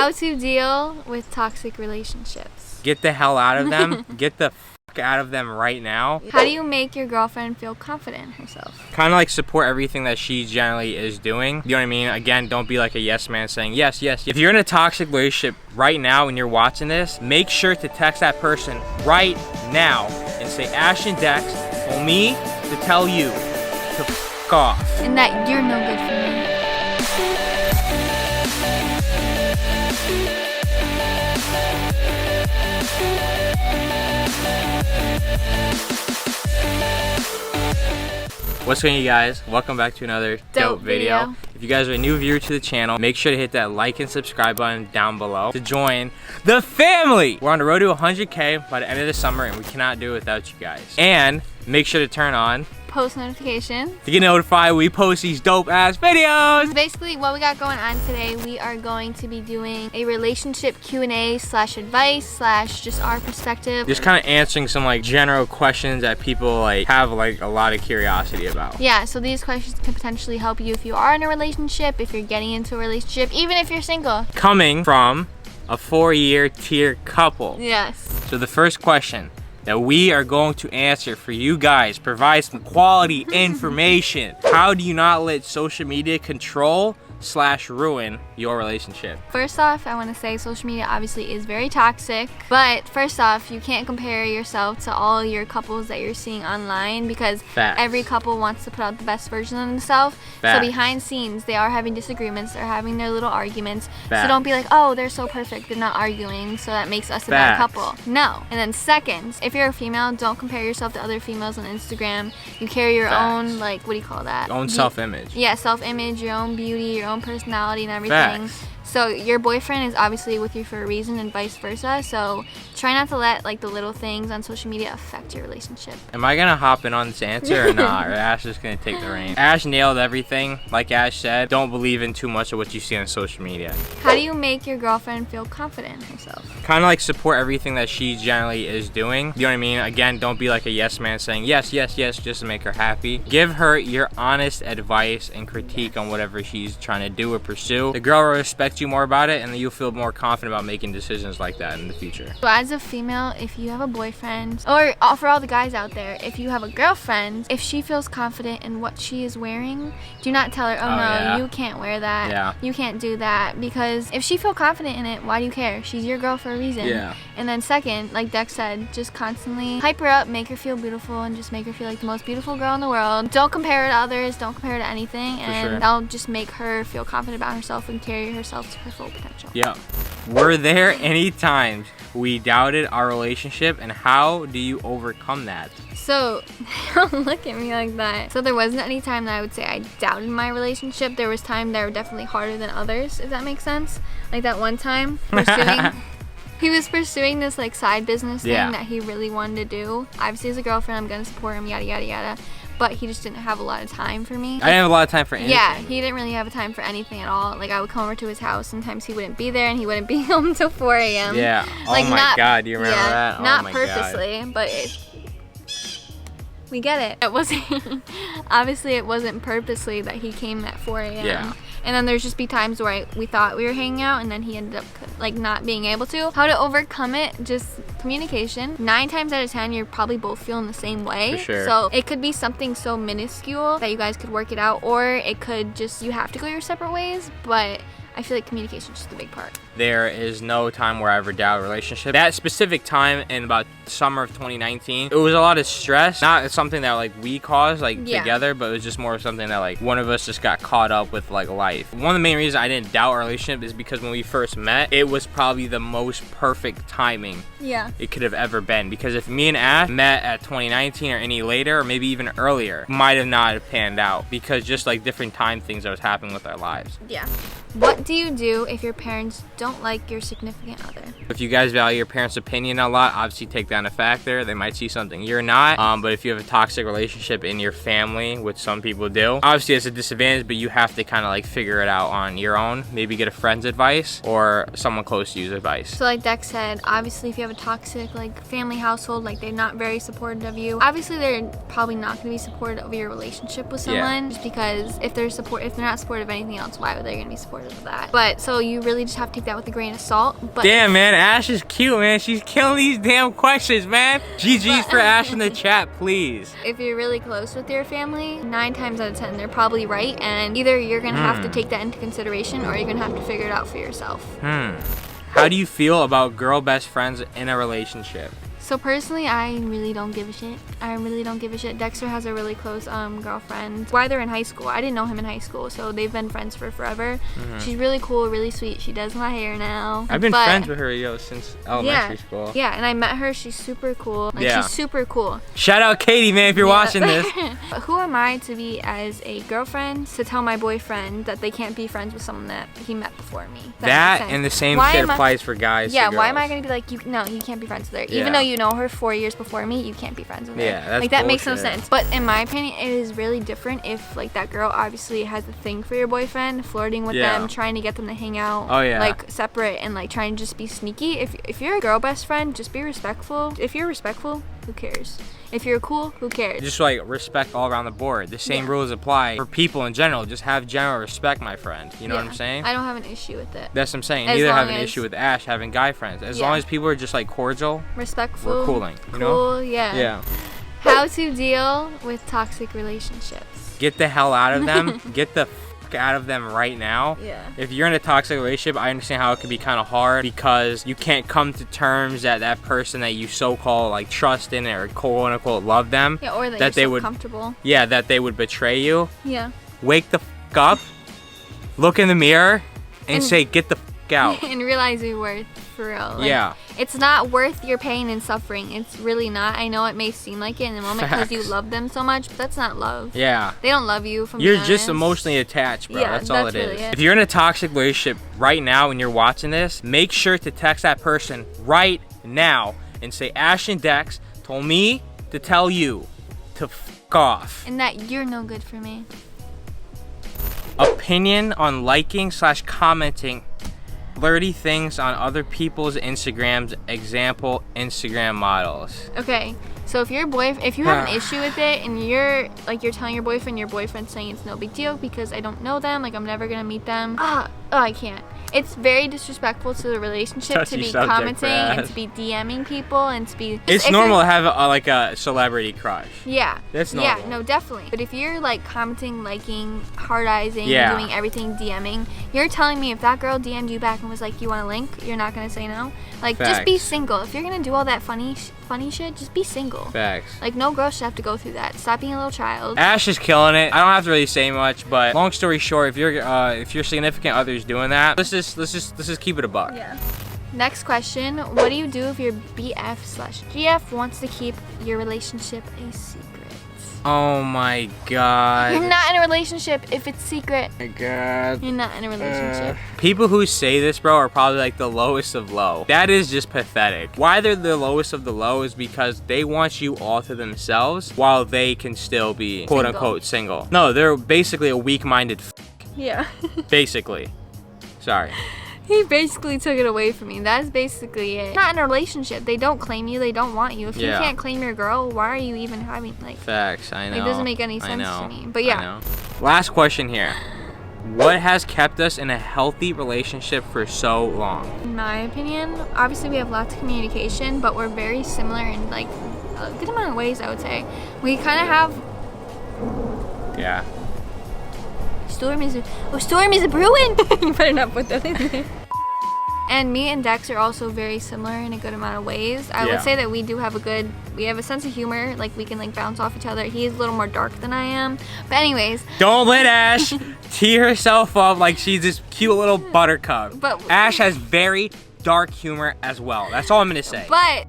How to deal with toxic relationships. Get the hell out of them. Get the fuck out of them right now. How do you make your girlfriend feel confident in herself? Kind of like support everything that she generally is doing. You know what I mean? Again, don't be like a yes man saying yes, yes, yes. If you're in a toxic relationship right now and you're watching this, make sure to text that person right now and say, Ash and Dex told me to tell you to fuck off. And that you're no good for me. What's going on, you guys? Welcome back to another dope video. If you guys are a new viewer to the channel, make sure to hit that like and subscribe button down below to join the family. We're on the road to 100K by the end of the summer, and we cannot do it without you guys. And make sure to turn on post notifications to get notified when we post these dope ass videos. Basically, what we got going on today, we are going to be doing a relationship Q&A slash advice slash just our perspective. Just kind of answering some like general questions that people like have like a lot of curiosity about. Yeah, so these questions can potentially help you if you are in a relationship, if you're getting into a relationship, even if you're single. Coming from a 4-year tier couple. Yes. So the first question that we are going to answer for you guys, provide some quality information. How do you not let social media control / ruin your relationship? First off, I want to say social media obviously is very toxic, but first off, you can't compare yourself to all your couples that you're seeing online, because every couple wants to put out the best version of themselves. So behind scenes, they are having disagreements, they're having their little arguments. So don't be like, oh, they're so perfect, they're not arguing, so that makes us a bad couple. No. And then second, if you're a female, don't compare yourself to other females on Instagram. You carry your own, like, what do you call that? Own self-image. Yeah, self-image, your own beauty, your own personality and everything. So your boyfriend is obviously with you for a reason and vice versa. So try not to let like the little things on social media affect your relationship. Am I gonna hop in on this answer or not? Or Ash is gonna take the reins? Ash nailed everything. Like Ash said, don't believe in too much of what you see on social media. How do you make your girlfriend feel confident in herself? Kind of like support everything that she generally is doing. You know what I mean? Again, don't be like a yes man saying yes, yes, yes, just to make her happy. Give her your honest advice and critique on whatever she's trying to do or pursue. The girl will respect you more about it, and then you'll feel more confident about making decisions like that in the future. So as a female, if you have a boyfriend, or for all the guys out there, if you have a girlfriend, if she feels confident in what she is wearing, do not tell her, oh no, you can't wear that, you can't do that, because if she feels confident in it, why do you care? She's your girl for a reason. And then second, like Dex said, just constantly hype her up, make her feel beautiful, and just make her feel like the most beautiful girl in the world. Don't compare her to others, don't compare her to anything, and that'll just make her feel confident about herself and carry herself to her full potential. Yeah. Were there any times we doubted our relationship, and how do you overcome that? So, don't look at me like that. So there wasn't any time that I would say I doubted my relationship. There was times that were definitely harder than others, if that makes sense. Like that one time, he was pursuing this like side business thing that he really wanted to do. Obviously as a girlfriend, I'm gonna support him, yada yada yada. But he just didn't have a lot of time for me. I didn't have a lot of time for anything. Yeah, he didn't really have a time for anything at all. Like I would come over to his house, sometimes he wouldn't be there and he wouldn't be home until 4 a.m. Yeah. Like, oh my God, do you remember that? Oh not my purposely, God. but we get it. It wasn't, obviously it wasn't purposely that he came at 4 a.m. Yeah. And then there's just be times where we thought we were hanging out and then he ended up like not being able to. How to overcome it? Just communication. 9 times out of 10, you're probably both feeling the same way. For sure. So it could be something so minuscule that you guys could work it out, or it could just, you have to go your separate ways, but I feel like communication is just a big part. There is no time where I ever doubt a relationship. That specific time in about summer of 2019, it was a lot of stress. Not something that like we caused like together, but it was just more of something that like one of us just got caught up with like life. One of the main reasons I didn't doubt our relationship is because when we first met, it was probably the most perfect timing it could have ever been. Because if me and Ash met at 2019 or any later, or maybe even earlier, might have not have panned out, because just like different time things that was happening with our lives. Yeah. What do you do if your parents don't like your significant other? If you guys value your parents' opinion a lot, obviously take that into factor. They might see something you're not. But if you have a toxic relationship in your family, which some people do, obviously it's a disadvantage, but you have to kind of like figure it out on your own. Maybe get a friend's advice or someone close to you's advice. So like Dex said, obviously if you have a toxic like family household, like they're not very supportive of you, obviously they're probably not going to be supportive of your relationship with someone, just because if they're not supportive of anything else, why would they going to be supportive supportive of that. But so you really just have to take that with a grain of salt. But damn, man, Ash is cute, man. She's killing these damn questions, man. GG's for Ash in the chat, please. If you're really close with your family, 9 times out of 10 they're probably right, and either you're gonna have to take that into consideration or you're gonna have to figure it out for yourself. How do you feel about girl best friends in a relationship? So personally, I really don't give a shit. I really don't give a shit. Dexter has a really close girlfriend. Why they're in high school. I didn't know him in high school, so they've been friends for forever. She's really cool, really sweet. She does my hair now. I've been friends with her, since elementary school. Yeah, and I met her. She's super cool. Like, she's super cool. Shout out Katie, man, if you're watching this. But who am I to be as a girlfriend to tell my boyfriend that they can't be friends with someone that he met before me? That and the same shit applies for guys. Yeah, why am I gonna be like, no, you can't be friends with her, even though you know her 4 years before me? You can't be friends with her. Yeah, that's like that makes no sense. But in my opinion, it is really different if like that girl obviously has a thing for your boyfriend, flirting with them, trying to get them to hang out, like separate, and like trying to just be sneaky. If you're a girl best friend, just be respectful. If you're respectful, who cares? If you're cool, who cares? Just like respect all around the board. The same rules apply for people in general. Just have general respect, my friend. You know what I'm saying? I don't have an issue with it. That's what I'm saying. Neither have an issue with Ash having guy friends. As long as people are just like cordial, respectful, we're cooling. You know? Yeah. How to deal with toxic relationships. Get the hell out of them. Get the out of them right now. If you're in a toxic relationship, I understand how it can be kind of hard because you can't come to terms that that person that you so-called like trust in or quote unquote love them, or that they would comfortable. That they would betray you. Wake the up, look in the mirror, and say, get the out. And realize your worth, for real. Like, it's not worth your pain and suffering. It's really not. I know it may seem like it in the moment because you love them so much, but that's not love. They don't love you. You're just emotionally attached, bro. That's all it is. If you're in a toxic relationship right now and you're watching this, make sure to text that person right now and say, Ash and Dex told me to tell you to f off. And that you're no good for me. Opinion on liking/commenting flirty things on other people's Instagrams, example, Instagram models. Okay, so if you have an issue with it and you're telling your boyfriend's saying it's no big deal because I don't know them, like I'm never gonna meet them. I can't. It's very disrespectful to the relationship to be commenting and to be DMing people and to be... It's normal to have like a celebrity crush. That's normal. Yeah, no, definitely. But if you're like commenting, liking, hard-eyesing, doing everything, DMing, you're telling me if that girl DM'd you back and was like, you want a link, you're not going to say no? Like, just be single. If you're going to do all that funny shit, just be single. Like, no girl should have to go through that. Stop being a little child. Ash is killing it. I don't have to really say much, but long story short, if your significant other's doing that, let's just keep it a buck. Next question, what do you do if your BF/GF wants to keep your relationship a secret? Oh my god. You're not in a relationship if it's secret. Oh my god. You're not in a relationship. People who say this, bro, are probably like the lowest of low. That is just pathetic. Why they're the lowest of the low is because they want you all to themselves while they can still be quote unquote single. No, they're basically a weak-minded basically. Sorry. He basically took it away from me. That's basically it. Not in a relationship. They don't claim you. They don't want you. If you can't claim your girl, why are you even having like... Facts, I know. It doesn't make any sense to me. But Last question here. What has kept us in a healthy relationship for so long? In my opinion, obviously we have lots of communication, but we're very similar in like a good amount of ways, I would say. We kind of have... Storm is a brewing. You better not put that in there. And me and Dex are also very similar in a good amount of ways. I would say that we have a sense of humor. Like we can like bounce off each other. He's a little more dark than I am. But anyways. Don't let Ash tee herself up like she's this cute little buttercup. But Ash has very dark humor as well. That's all I'm gonna say. But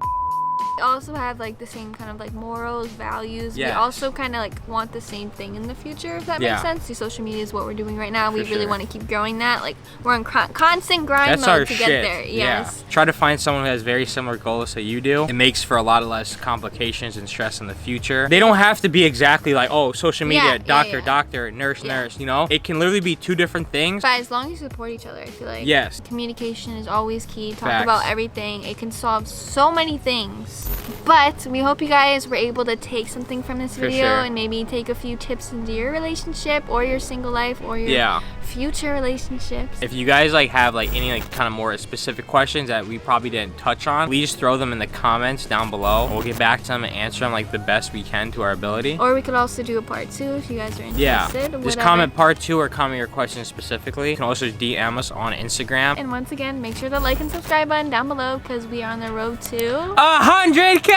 also have like the same kind of like morals, values. We also kind of like want the same thing in the future, if that makes sense. See, social media is what we're doing right now. We really want to keep growing that. Like we're on constant grind mode to get there. Try to find someone who has very similar goals to you do. It makes for a lot of less complications and stress in the future. They don't have to be exactly like, oh, social media, doctor, nurse, you know? It can literally be two different things. But as long as you support each other, I feel like communication is always key. Talk about everything. It can solve so many things. But we hope you guys were able to take something from this video and maybe take a few tips into your relationship or your single life or your future relationships. If you guys like have like any like kind of more specific questions that we probably didn't touch on, please throw them in the comments down below. We'll get back to them and answer them like the best we can to our ability. Or we could also do a part 2 if you guys are interested. Yeah, just comment part 2 or comment your questions specifically. You can also DM us on Instagram. And once again, make sure to like and subscribe button down below because we are on the road to 100K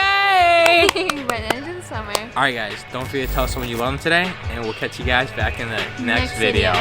by the end of the summer. Alright guys, don't forget to tell someone you love them today, and we'll catch you guys back in the next video.